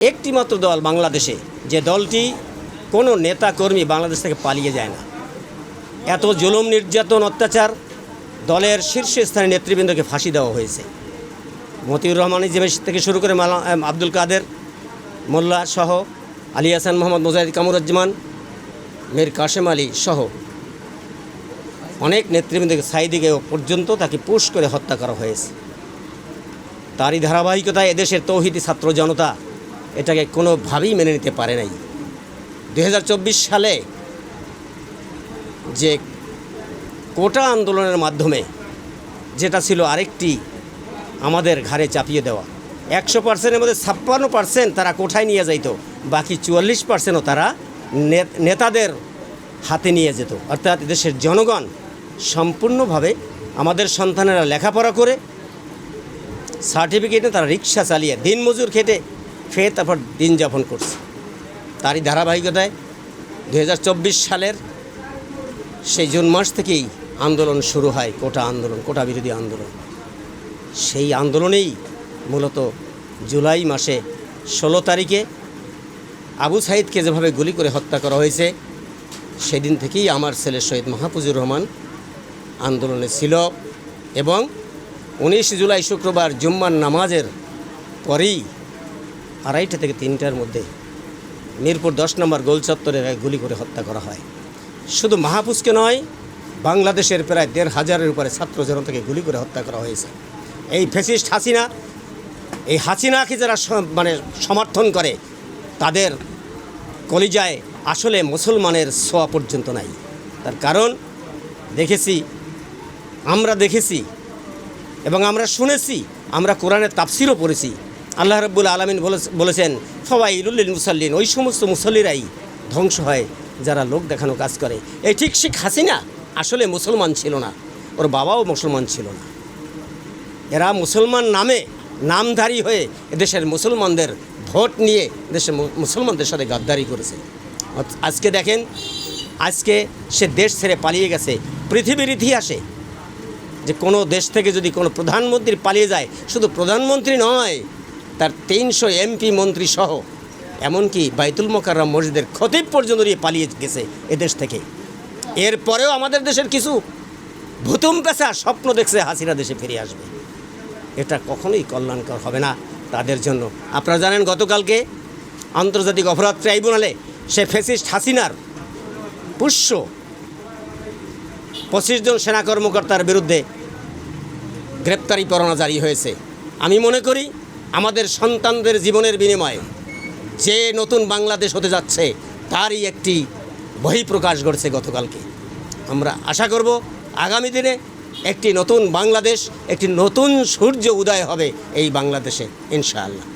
একটিমাত্র দল বাংলাদেশে, যে দলটি কোনো নেতা কর্মী বাংলাদেশ থেকে পালিয়ে যায় না। এত জুলুম নির্যাতন অত্যাচার, দলের শীর্ষস্থানীয় নেতৃবৃন্দকে ফাঁসি দেওয়া হয়েছে। মতিউর রহমান থেকে শুরু করে আব্দুল কাদের মোল্লা সহ, আলী হাসান মোহাম্মদ মোজাহিদ কামরুজ্জামান, মীর কাশেম আলী সহ অনেক নেতৃবৃন্দকে, সাইদিকেও পর্যন্ত তাকে পুশ করে হত্যা করা হয়েছে। তারই ধারাবাহিকতায় এদেশের তৌহিদি ছাত্র জনতা এটাকে কোনোভাবেই মেনে নিতে পারে নাই। 2024 সালে যে কোটা আন্দোলনের মাধ্যমে, যেটা ছিল আরেকটি আমাদের ঘাড়ে চাপিয়ে দেওয়া, 100%-এর মধ্যে 56% তারা কোঠায় নিয়ে যাইত, বাকি 44%ও তারা নেতাদের হাতে নিয়ে যেত। অর্থাৎ দেশের জনগণ সম্পূর্ণভাবে আমাদের সন্তানেরা লেখাপড়া করে সার্টিফিকেটে তারা রিক্সা চালিয়ে দিনমজুর খেটে খেয়ে তারপর দিন যাপন করছে। তারই ধারাবাহিকতায় 2024 সালের সেই জুন মাস থেকেই আন্দোলন শুরু হয়, কোটা আন্দোলন, কোটা বিরোধী আন্দোলন। সেই আন্দোলনেই মূলত জুলাই মাসে 16 তারিখে আবু সাইদকে যেভাবে গুলি করে হত্যা করা হয়েছে, সেদিন থেকেই আমার ছেলে শহীদ মাহফুজুর রহমান আন্দোলনে ছিল। এবং 19 জুলাই শুক্রবার জুম্মার নামাজের পরেই 2:30 থেকে 3টার মধ্যে মিরপুর 10 নম্বর গোল চত্বরে গুলি করে হত্যা করা হয়। শুধু মাহফুজকে নয়, বাংলাদেশের প্রায় 1,500-এর উপরে ছাত্র জনতাকে গুলি করে হত্যা করা হয়েছে। এই ফ্যাসিস্ট হাসিনা, এই হাসিনাকে যারা সমর্থন করে, তাদের কলিজায় আসলে মুসলমানের ছোঁয়া পর্যন্ত নাই। তার কারণ আমরা দেখেছি এবং আমরা শুনেছি, আমরা কোরআনের তাফসিরও পড়েছি। আল্লাহ রাব্বুল আলামিন বলেছেন, ফাওয়াইলুল লিল মুসাল্লিন, ওই সমস্ত মুসল্লিরাই ধ্বংস হয় যারা লোক দেখানো কাজ করে। এই ঠিক শেখ হাসিনা আসলে মুসলমান ছিল না, ওর বাবাও মুসলমান ছিল না। এরা মুসলমান নামধারী হয়ে এদেশের মুসলমানদের ভোট নিয়ে দেশের মুসলমানদের সাথে গাদ্দারি করেছে। আজকে দেখেন, আজকে সে দেশ ছেড়ে পালিয়ে গেছে। পৃথিবীর ইতিহাসে যে কোনো দেশ থেকে যদি কোনো প্রধানমন্ত্রী পালিয়ে যায়, শুধু প্রধানমন্ত্রী নয়, তার 300 এমপি মন্ত্রী সহ, এমনকি বাইতুল মোকাররম মসজিদের খতিব পর্যন্ত নিয়ে পালিয়ে গেছে এদেশ থেকে। এরপরেও আমাদের দেশের কিছু ভুতুম পেশা স্বপ্ন দেখছে হাসিনা দেশে ফিরে আসবে। এটা কখনোই কল্যাণকর হবে না তাদের জন্য। আপনারা জানেন, গতকালকে আন্তর্জাতিক অপরাধ ট্রাইব্যুনালে সে ফ্যাসিস্ট হাসিনার পুষ্য 25 জন সেনা কর্মকর্তার বিরুদ্ধে গ্রেপ্তারি পরোয়ানা জারি হয়েছে। আমি মনে করি আমাদের সন্তানদের জীবনের বিনিময়ে যে নতুন বাংলাদেশ হতে যাচ্ছে, তারই একটি বহিঃপ্রকাশ ঘটছে গতকালকে। আমরা আশা করব আগামী দিনে একটি নতুন বাংলাদেশ, একটি নতুন সূর্য উদয় হবে এই বাংলাদেশে, ইনশাআল্লাহ।